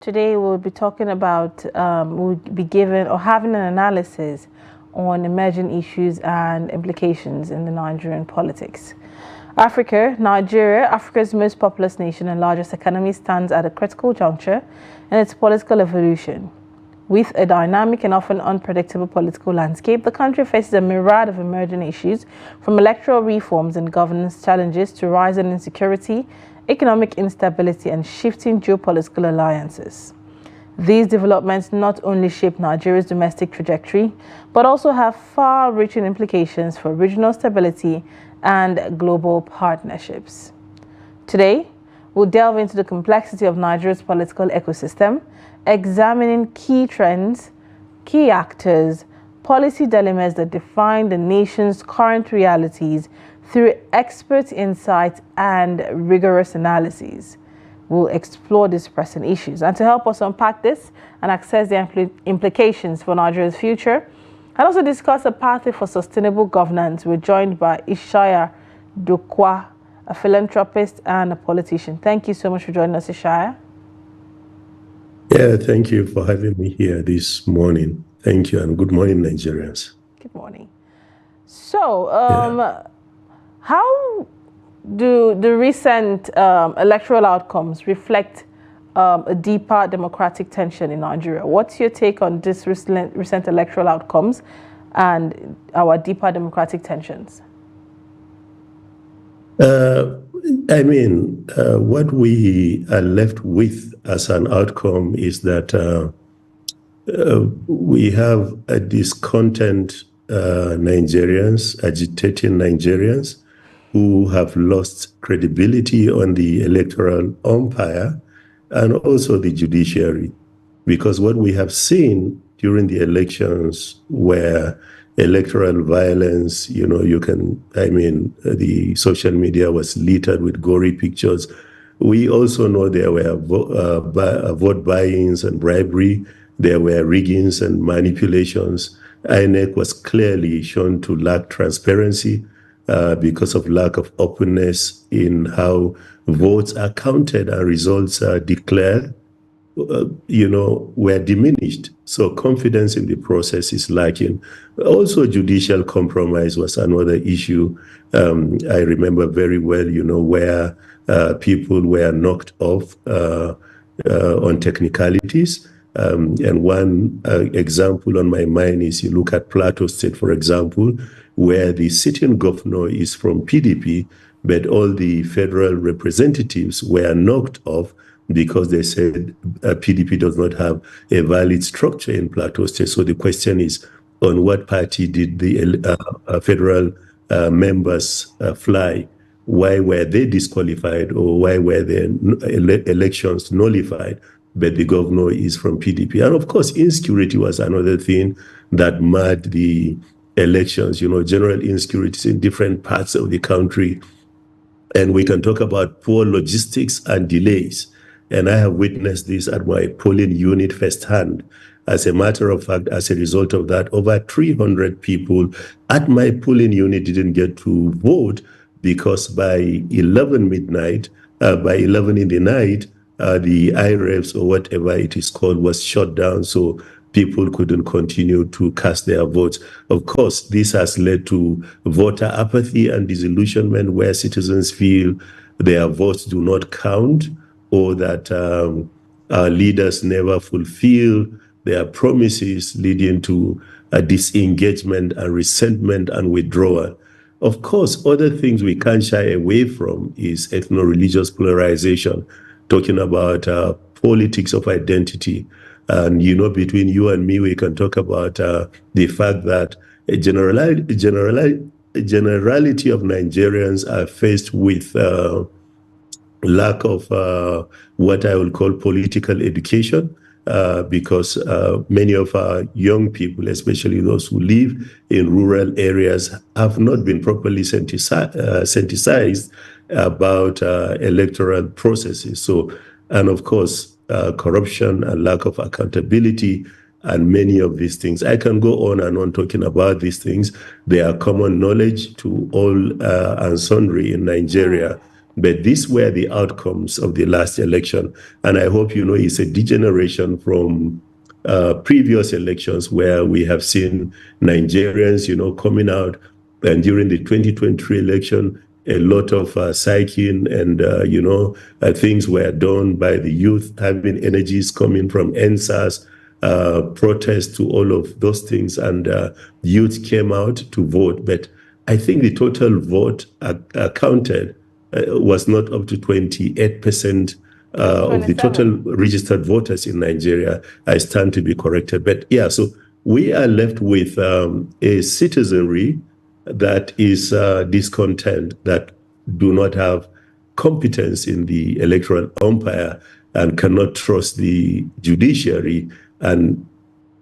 Today we'll be talking about, we'll be given or having an analysis on emerging issues and implications in the Nigerian politics. Nigeria, Africa's most populous nation and largest economy, stands at a critical juncture in its political evolution. With a dynamic and often unpredictable political landscape, the country faces a myriad of emerging issues, from electoral reforms and governance challenges to rising insecurity, economic instability, and shifting geopolitical alliances. These developments not only shape Nigeria's domestic trajectory, but also have far-reaching implications for regional stability and global partnerships. Today, we'll delve into the complexity of Nigeria's political ecosystem, examining key trends, key actors, policy dilemmas that define the nation's current realities through expert insight and rigorous analyses. We'll explore these pressing issues. And to help us unpack this and assess the implications for Nigeria's future, and also discuss a pathway for sustainable governance, we're joined by Ishaya Durkwa, a philanthropist and a politician. Thank you so much for joining us, Ishaya. Yeah, thank you for having me here this morning. Thank you, and good morning, Nigerians. Good morning. So, how do the recent electoral outcomes reflect a deeper democratic tension in Nigeria? What's your take on this recent electoral outcomes and our deeper democratic tensions? What we are left with as an outcome is that we have discontent Nigerians, agitating Nigerians who have lost credibility on the electoral umpire and also the judiciary. Because what we have seen during the elections were electoral violence, the social media was littered with gory pictures. We also know there were vote buy-ins and bribery. There were riggings and manipulations. INEC was clearly shown to lack transparency because of lack of openness in how votes are counted and results are declared. Were diminished. So confidence in the process is lacking. Also, judicial compromise was another issue. I remember very well, where people were knocked off on technicalities. And one example on my mind is you look at Plateau State, for example, where the sitting governor is from PDP, but all the federal representatives were knocked off because they said PDP does not have a valid structure in Plateau State. So the question is, on what party did the federal members fly? Why were they disqualified, or why were their elections nullified? But the governor is from PDP. And of course, insecurity was another thing that marred the elections, general insecurities in different parts of the country. And we can talk about poor logistics and delays. And I have witnessed this at my polling unit firsthand. As a matter of fact, as a result of that, over 300 people at my polling unit didn't get to vote because by 11 midnight, by 11 in the night, the IREFs or whatever it is called was shut down, so people couldn't continue to cast their votes. Of course, this has led to voter apathy and disillusionment, where citizens feel their votes do not count, or that our leaders never fulfill their promises, leading to a disengagement and resentment and withdrawal. Of course, other things we can't shy away from is ethno-religious polarization, talking about politics of identity. And, between you and me, we can talk about the fact that a generality of Nigerians are faced with lack of what I will call political education, because many of our young people, especially those who live in rural areas, have not been properly sensitized about electoral processes. So, and of course, corruption and lack of accountability and many of these things. I can go on and on talking about these things. They are common knowledge to all and sundry in Nigeria, But these were the outcomes of the last election. And I hope you know it's a degeneration from previous elections where we have seen Nigerians, coming out. And during the 2023 election, a lot of psyching and, things were done by the youth, having energies coming from NSAS, protests to all of those things. And youth came out to vote. But I think the total vote counted was not up to 28% of the total registered voters in Nigeria. I stand to be corrected. But yeah, so we are left with a citizenry that is discontent, that do not have competence in the electoral umpire and cannot trust the judiciary, and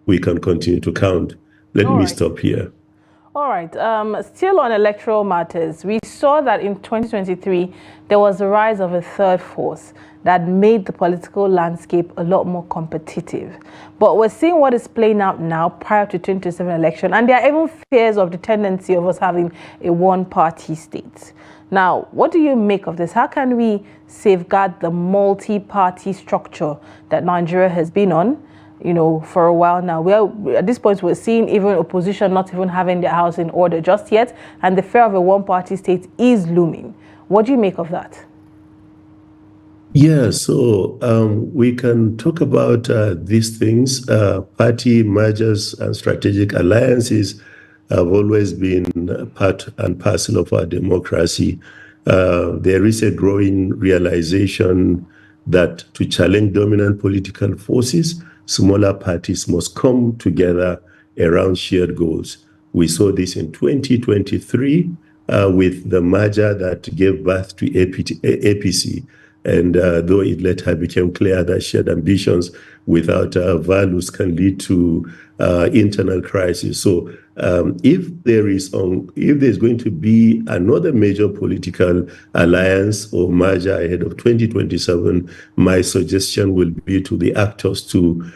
we can continue to count. Let me stop here. All right. Still on electoral matters, we saw that in 2023, there was a rise of a third force that made the political landscape a lot more competitive. But we're seeing what is playing out now prior to 2027 election, and there are even fears of the tendency of us having a one-party state. Now, what do you make of this? How can we safeguard the multi-party structure that Nigeria has been on, for a while now? Well, at this point, we're seeing even opposition not even having their house in order just yet, and the fear of a one-party state is looming. What do you make of that? Yeah, so we can talk about these things. Party mergers and strategic alliances have always been part and parcel of our democracy. There is a growing realization that to challenge dominant political forces, smaller parties must come together around shared goals. We saw this in 2023 with the merger that gave birth to APC. And though it later became clear that shared ambitions without values can lead to internal crisis. So if there's going to be another major political alliance or merger ahead of 2027, my suggestion will be to the actors to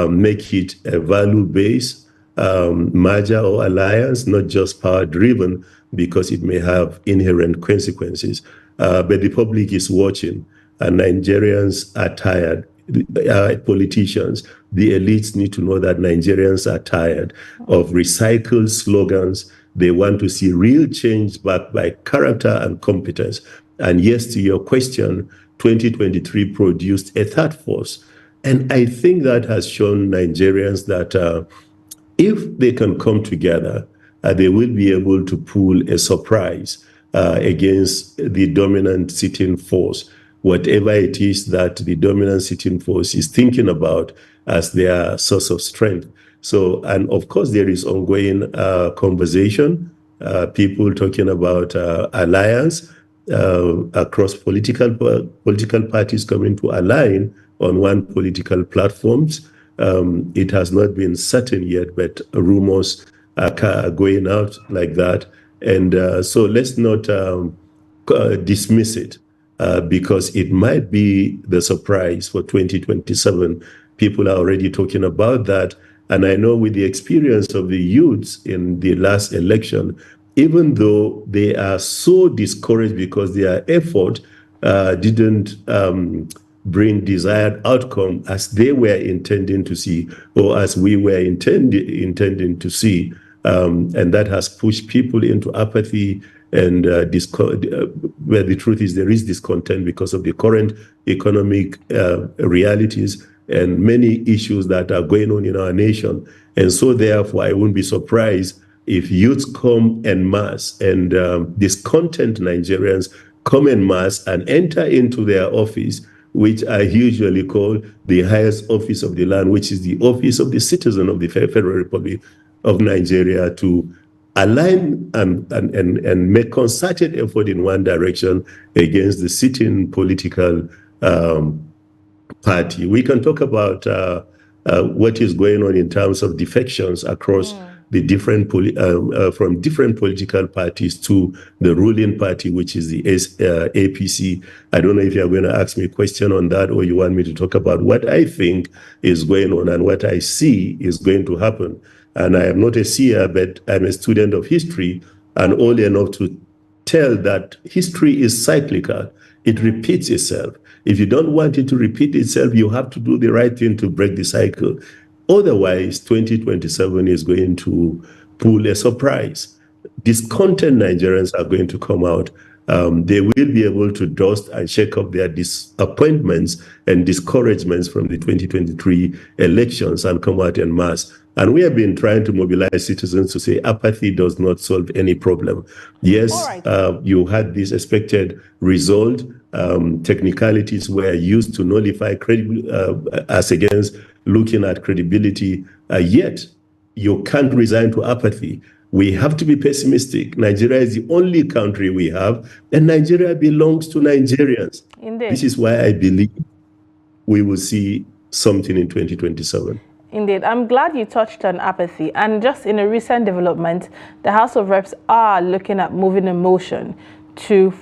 make it a value-based merger or alliance, not just power-driven, because it may have inherent consequences. But the public is watching, and Nigerians are tired. Politicians, the elites need to know that Nigerians are tired of recycled slogans. They want to see real change backed by character and competence. And yes, to your question, 2023 produced a third force. And I think that has shown Nigerians that if they can come together, they will be able to pull a surprise against the dominant sitting force, whatever it is that the dominant sitting force is thinking about as their source of strength. So, and of course, there is ongoing conversation, people talking about alliance across political parties coming to align on one political platforms. It has not been certain yet, but rumors are going out like that. And so let's not dismiss it. Because it might be the surprise for 2027. People are already talking about that. And I know with the experience of the youths in the last election, even though they are so discouraged because their effort didn't bring desired outcome as they were intending to see, or as we were intending to see. And that has pushed people into apathy, and where the truth is there is discontent because of the current economic realities and many issues that are going on in our nation. And so therefore, I wouldn't be surprised if youths come en masse and discontent Nigerians come en masse and enter into their office, which I usually call the highest office of the land, which is the office of the citizen of the Federal Republic of Nigeria, to align and make concerted effort in one direction against the sitting political party. We can talk about what is going on in terms of defections across the different from different political parties to the ruling party, which is the APC. I don't know if you're going to ask me a question on that, or you want me to talk about what I think is going on and what I see is going to happen. And I am not a seer, but I'm a student of history and old enough to tell that history is cyclical. It repeats itself. If you don't want it to repeat itself, you have to do the right thing to break the cycle. Otherwise, 2027 is going to pull a surprise. Discontent Nigerians are going to come out. They will be able to dust and shake up their disappointments and discouragements from the 2023 elections and come out en masse. And we have been trying to mobilize citizens to say apathy does not solve any problem. Yes, you had this expected result. Technicalities were used to nullify as against looking at credibility. Yet, you can't resign to apathy. We have to be pessimistic. Nigeria is the only country we have, and Nigeria belongs to Nigerians. Indeed. This is why I believe we will see something in 2027. Indeed. I'm glad you touched on apathy. And just in a recent development, the House of Reps are looking at moving a motion to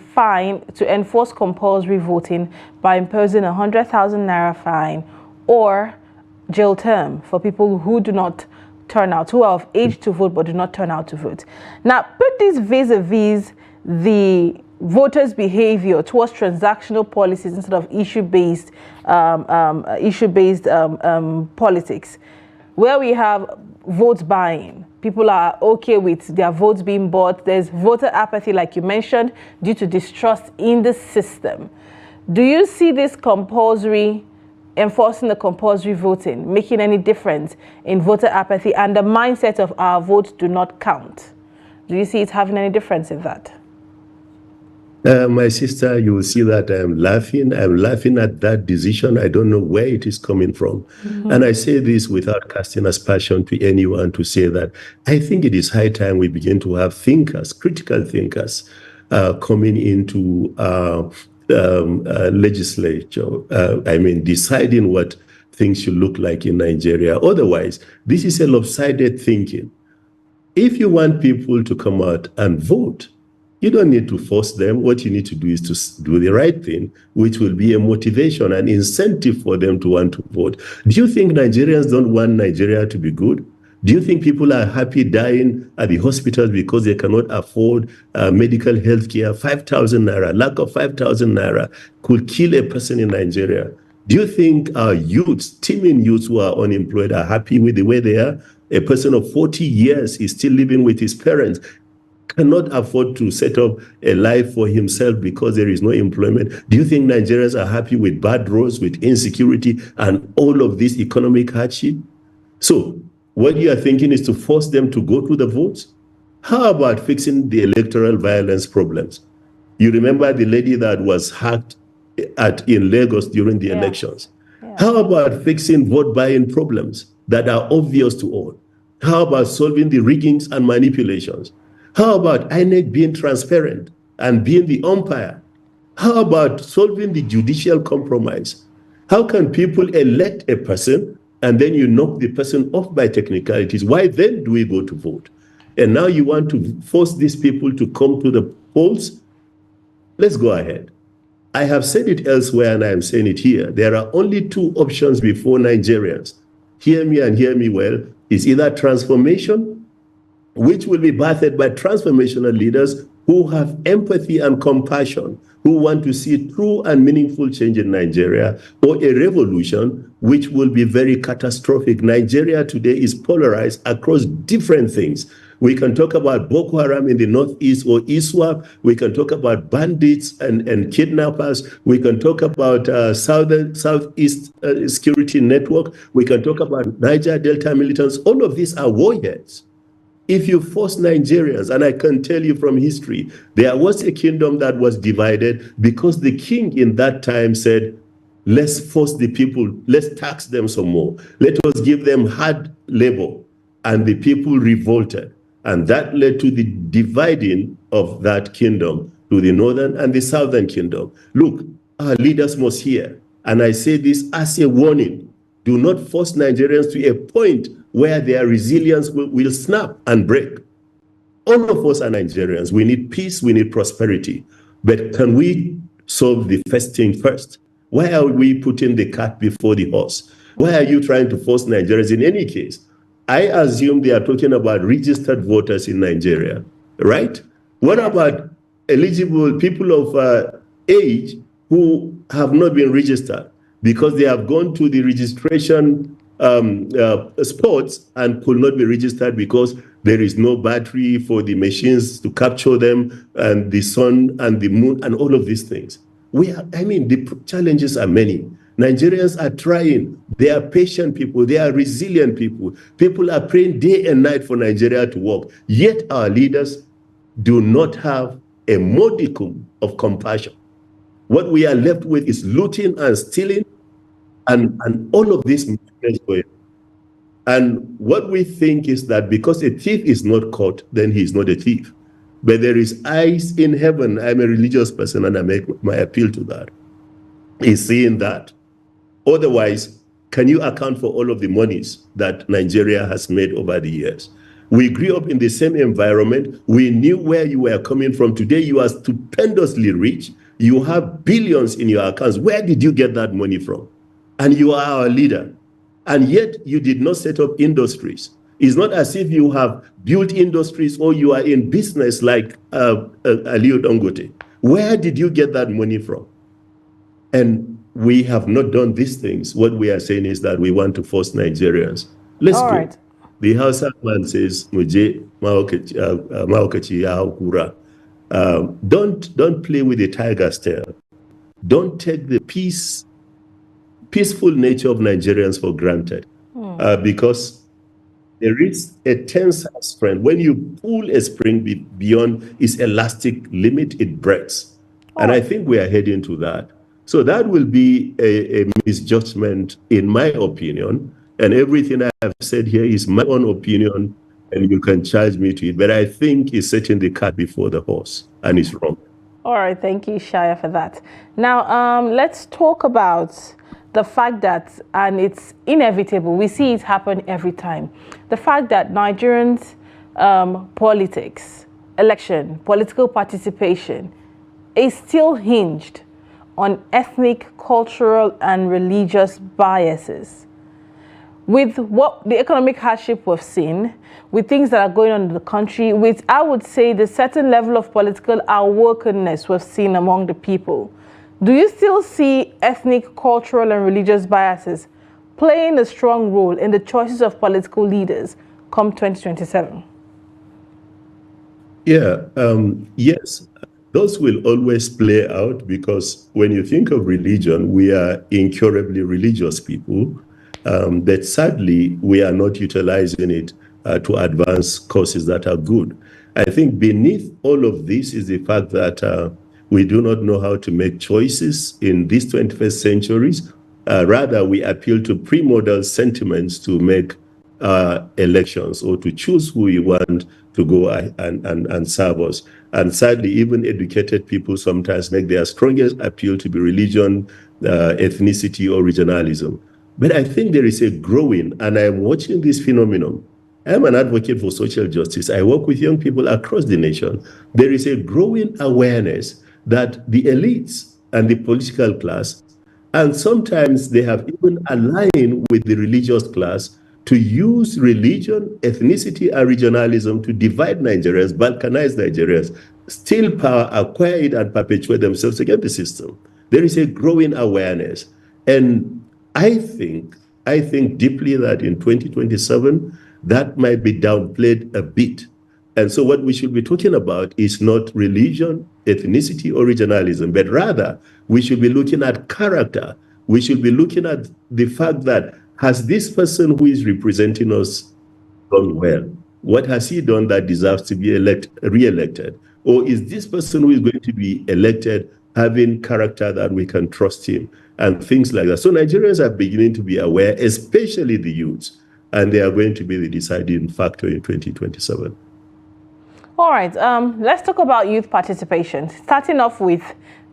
enforce compulsory voting by imposing 100,000 naira fine or jail term for people who do not turn out, who are of age to vote but do not turn out to vote. Now, put this vis-a-vis the voters' behavior towards transactional policies instead of issue-based politics, where we have vote buying. People are okay with their votes being bought. There's voter apathy, like you mentioned, due to distrust in the system. Do you see this enforcing the compulsory voting making any difference in voter apathy and the mindset of our votes do not count? Do you see it having any difference in that? My sister, you will see that I'm laughing. I'm laughing at that decision. I don't know where it is coming from. And I say this without casting aspersion to anyone to say that I think it is high time we begin to have thinkers, critical thinkers, coming into legislature. Deciding what things should look like in Nigeria. Otherwise, this is a lopsided thinking. If you want people to come out and vote, you don't need to force them. What you need to do is to do the right thing, which will be a motivation, an incentive for them to want to vote. Do you think Nigerians don't want Nigeria to be good? Do you think people are happy dying at the hospitals because they cannot afford medical health care? 5,000 naira, lack of 5,000 naira could kill a person in Nigeria. Do you think our youths, teeming youths who are unemployed, are happy with the way they are? A person of 40 years is still living with his parents, cannot afford to set up a life for himself because there is no employment. Do you think Nigerians are happy with bad roads, with insecurity, and all of this economic hardship? So what you are thinking is to force them to go to the votes? How about fixing the electoral violence problems? You remember the lady that was hacked in Lagos during the elections. How about fixing vote buying problems that are obvious to all? How about solving the riggings and manipulations? How about INEC being transparent and being the umpire? How about solving the judicial compromise? How can people elect a person and then you knock the person off by technicalities? Why then do we go to vote? And now you want to force these people to come to the polls? Let's go ahead. I have said it elsewhere and I am saying it here. There are only two options before Nigerians. Hear me and hear me well. It's either transformation, which will be birthed by transformational leaders who have empathy and compassion, who want to see true and meaningful change in Nigeria, or a revolution which will be very catastrophic. Nigeria today is polarized across different things. We can talk about Boko Haram in the northeast or ISWAP. We can talk about bandits and kidnappers. We can talk about Southeast Security Network. We can talk about Niger Delta militants. All of these are warheads. If you force Nigerians, and I can tell you from history, there was a kingdom that was divided because the king in that time said, let's force the people, let's tax them some more. Let us give them hard labor. And the people revolted. And that led to the dividing of that kingdom to the northern and the southern kingdom. Look, our leaders must hear. And I say this as a warning. Do not force Nigerians to a point where their resilience will snap and break. All of us are Nigerians. We need peace, we need prosperity. But can we solve the first thing first? Why are we putting the cart before the horse? Why are you trying to force Nigerians in any case? I assume they are talking about registered voters in Nigeria, right? What about eligible people of age who have not been registered because they have gone to the registration spots and could not be registered because there is no battery for the machines to capture them, and the sun and the moon and all of these things. The challenges are many. Nigerians are trying. They are patient people. They are resilient people. People are praying day and night for Nigeria to work. Yet our leaders do not have a modicum of compassion. What we are left with is looting and stealing and all of this. And what we think is that because a thief is not caught, then he is not a thief. But there is eyes in heaven. I'm a religious person and I make my appeal to that. He's seeing that. Otherwise, can you account for all of the monies that Nigeria has made over the years? We grew up in the same environment. We knew where you were coming from. Today, you are stupendously rich. You have billions in your accounts. Where did you get that money from? And you are our leader. And yet, you did not set up industries. It's not as if you have built industries or you are in business like Aliyu Dangote. Where did you get that money from? And we have not done these things. What we are saying is that we want to force Nigerians. Let's All go. right. The Hausa man says, "Muje maukaci ya haukura." Don't play with the tiger's tail. Don't take the peaceful nature of Nigerians for granted, because there is a tensile strength. When you pull a spring beyond its elastic limit, it breaks. And I think we are heading to that. So that will be a misjudgment, in my opinion. And everything I have said here is my own opinion, and you can charge me to it. But I think it's setting the cart before the horse, and it's wrong. All right, thank you, Ishaya, for that. Now, let's talk about the fact that, and it's inevitable, we see it happen every time, the fact that Nigerians' politics, political participation is still hinged on ethnic, cultural, and religious biases. With what the economic hardship we've seen, with things that are going on in the country, with, I would say, the certain level of political awakenness we've seen among the people, do you still see ethnic, cultural, and religious biases playing a strong role in the choices of political leaders come 2027? Yeah, yes. Those will always play out, because when you think of religion, we are incurably religious people, but sadly, we are not utilizing it to advance causes that are good. I think beneath all of this is the fact that we do not know how to make choices in these 21st centuries. Rather, we appeal to pre-model sentiments to make elections or to choose who we want to go and serve us. And sadly, even educated people sometimes make their strongest appeal to be religion, ethnicity, or regionalism. But I think there is a growing, and I'm watching this phenomenon. I'm an advocate for social justice. I work with young people across the nation. There is a growing awareness that the elites and the political class, and sometimes they have even aligned with the religious class, to use religion, ethnicity, and regionalism to divide Nigerians, balkanize Nigerians, steal power, acquire it, and perpetuate themselves against the system. There is a growing awareness. And I think deeply that in 2027, that might be downplayed a bit. And so what we should be talking about is not religion, ethnicity, or regionalism, but rather we should be looking at character. We should be looking at the fact that, has this person who is representing us done well? What has he done that deserves to be re-elected? Or is this person who is going to be elected having character that we can trust him? And things like that. So Nigerians are beginning to be aware, especially the youths, and they are going to be the deciding factor in 2027. All right, let's talk about youth participation, starting off with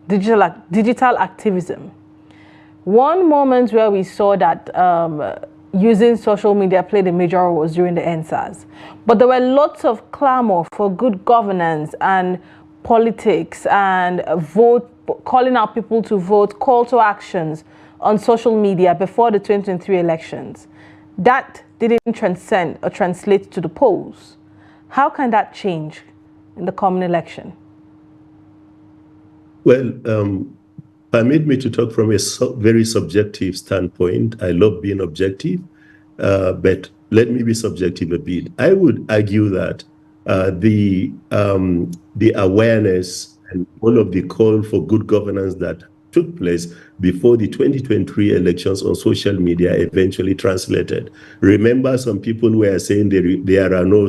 digital activism. One moment where we saw that using social media played a major role was during the NSAS. But there were lots of clamor for good governance and politics and calling out people to vote, call to actions on social media before the 2023 elections. That didn't transcend or translate to the polls. How can that change in the coming election? Well, permit me to talk from a very subjective standpoint. I love being objective, but let me be subjective a bit. I would argue that the awareness and all of the call for good governance that took place before the 2023 elections on social media eventually translated. Remember, some people were saying there are no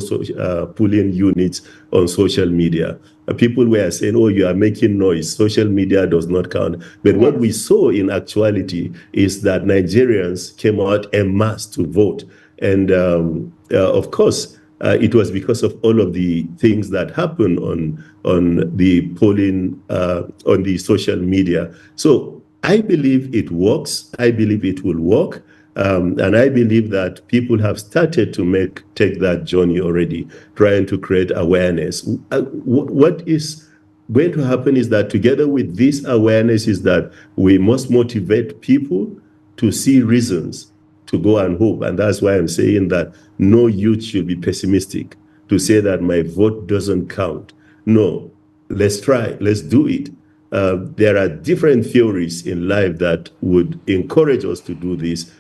polling units on social media. People were saying, oh, you are making noise, social media does not count. But what we saw in actuality is that Nigerians came out en masse to vote. And of course, it was because of all of the things that happened on the polling, on the social media. So I believe it works. I believe it will work. And I believe that people have started to take that journey already, trying to create awareness. What is going to happen is that together with this awareness is that we must motivate people to see reasons to go and hope. And that's why I'm saying that no youth should be pessimistic to say that my vote doesn't count. No, let's try, let's do it. There are different theories in life that would encourage us to do this.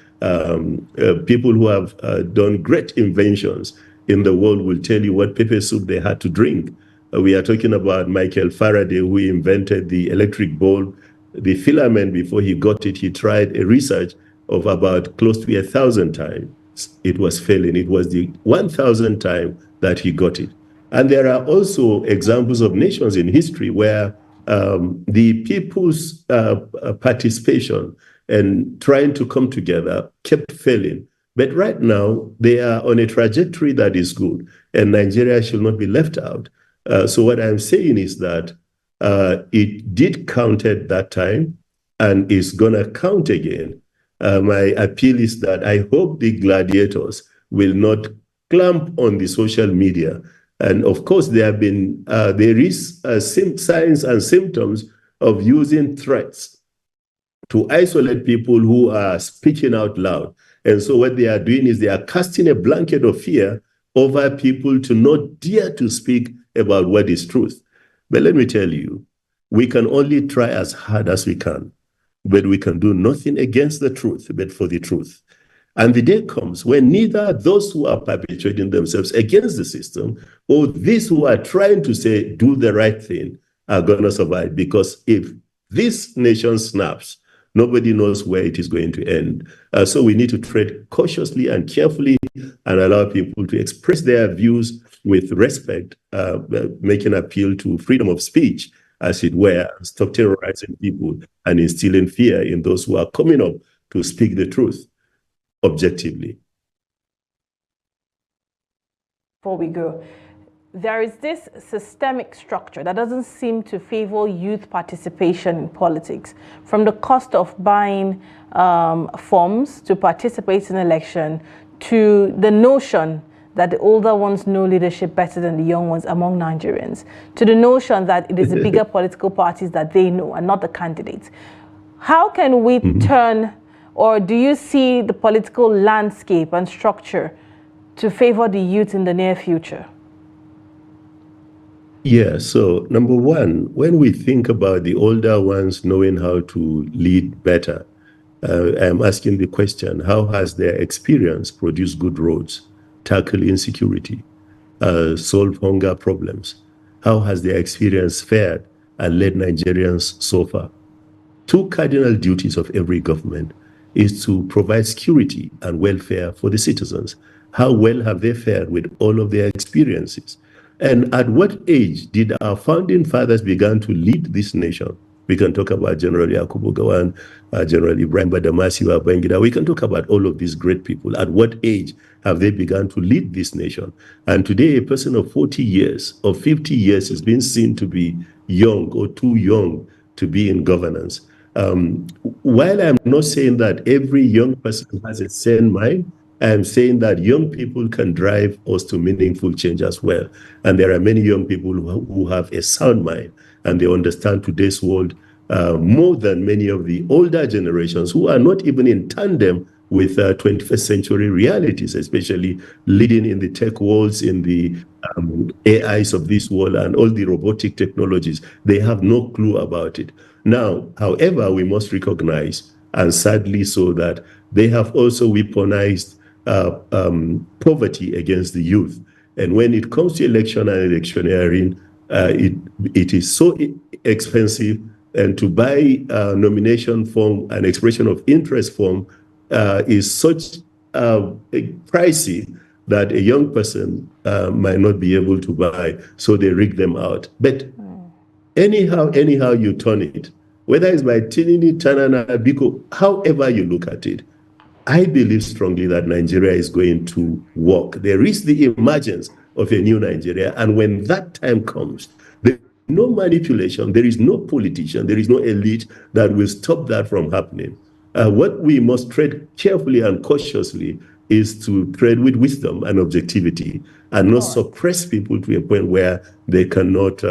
People who have done great inventions in the world will tell you what pepper soup they had to drink. We are talking about Michael Faraday, who invented the electric bulb, the filament. Before he got it, he tried a research of about close to 1,000 times. It was failing. It was the 1,000th time that he got it. And there are also examples of nations in history where the people's participation and trying to come together kept failing. But right now, they are on a trajectory that is good, and Nigeria should not be left out. So what I'm saying is that it did count at that time, and is going to count again. My appeal is that I hope the gladiators will not clamp on the social media. And of course, there is signs and symptoms of using threats to isolate people who are speaking out loud. And so what they are doing is they are casting a blanket of fear over people to not dare to speak about what is truth. But let me tell you, we can only try as hard as we can, but we can do nothing against the truth, but for the truth. And the day comes when neither those who are perpetuating themselves against the system or these who are trying to say, do the right thing, are going to survive. Because if this nation snaps, nobody knows where it is going to end. So we need to tread cautiously and carefully and allow people to express their views with respect, making appeal to freedom of speech, as it were, and stop terrorizing people and instilling fear in those who are coming up to speak the truth objectively. Before we go, there is this systemic structure that doesn't seem to favor youth participation in politics, from the cost of buying forms to participate in election, to the notion that the older ones know leadership better than the young ones among Nigerians, to the notion that it is the bigger political parties that they know and not the candidates. How can we turn, or do you see the political landscape and structure to favor the youth in the near future? Yeah, so number one, when we think about the older ones knowing how to lead better, I'm asking the question, how has their experience produced good roads, tackle insecurity, solve hunger problems? How has their experience fared and led Nigerians so far? Two cardinal duties of every government is to provide security and welfare for the citizens. How well have they fared with all of their experiences? And at what age did our founding fathers begin to lead this nation? We can talk about General Yakubu Gowon, General Ibrahim Badamasi Babangida. We can talk about all of these great people. At what age have they begun to lead this nation? And today, a person of 40 years or 50 years is being seen to be young or too young to be in governance. While I'm not saying that every young person has a sane mind, I'm saying that young people can drive us to meaningful change as well. And there are many young people who have a sound mind and they understand today's world more than many of the older generations who are not even in tandem with 21st century realities, especially leading in the tech worlds, in the AIs of this world and all the robotic technologies. They have no clue about it. Now, however, we must recognize, and sadly so, that they have also weaponized poverty against the youth. And when it comes to election and electioneering, it is so expensive, and to buy a nomination form, an expression of interest form, is such pricey that a young person might not be able to buy, so they rig them out. But anyhow you turn it, whether it's by Tinini, Tanana, Biko, however you look at it, I believe strongly that Nigeria is going to work. There is the emergence of a new Nigeria, and when that time comes, there is no manipulation, there is no politician, there is no elite that will stop that from happening. What we must tread carefully and cautiously is to tread with wisdom and objectivity, and not suppress people to a point where they cannot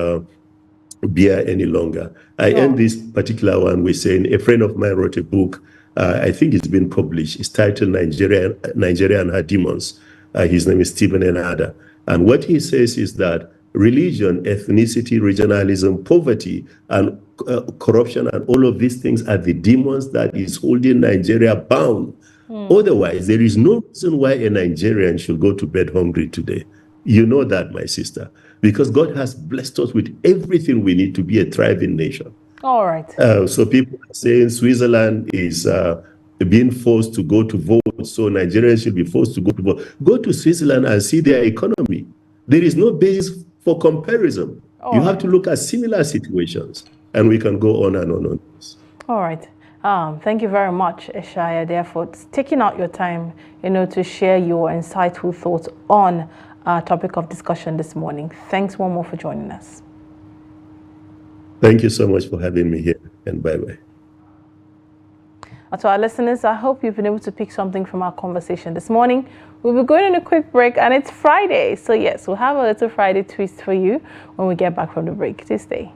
bear any longer. I end this particular one with saying a friend of mine wrote a book. I think it's been published. It's titled Nigeria and Her Demons. His name is Stephen Enada. And what he says is that religion, ethnicity, regionalism, poverty, and corruption, and all of these things are the demons that is holding Nigeria bound. Otherwise, there is no reason why a Nigerian should go to bed hungry today. You know that, my sister, because God has blessed us with everything we need to be a thriving nation. All right. So people are saying Switzerland is being forced to go to vote, so Nigerians should be forced to go to vote. Go to Switzerland and see their economy. There is no basis for comparison. You have to look at similar situations, and we can go on and on this. All right. Thank you very much, Ishaya, there for taking out your time, to share your insightful thoughts on our topic of discussion this morning. Thanks one more for joining us. Thank you so much for having me here, and bye-bye. To our listeners, I hope you've been able to pick something from our conversation this morning. We'll be going on a quick break, and it's Friday. So yes, we'll have a little Friday twist for you when we get back from the break. Stay.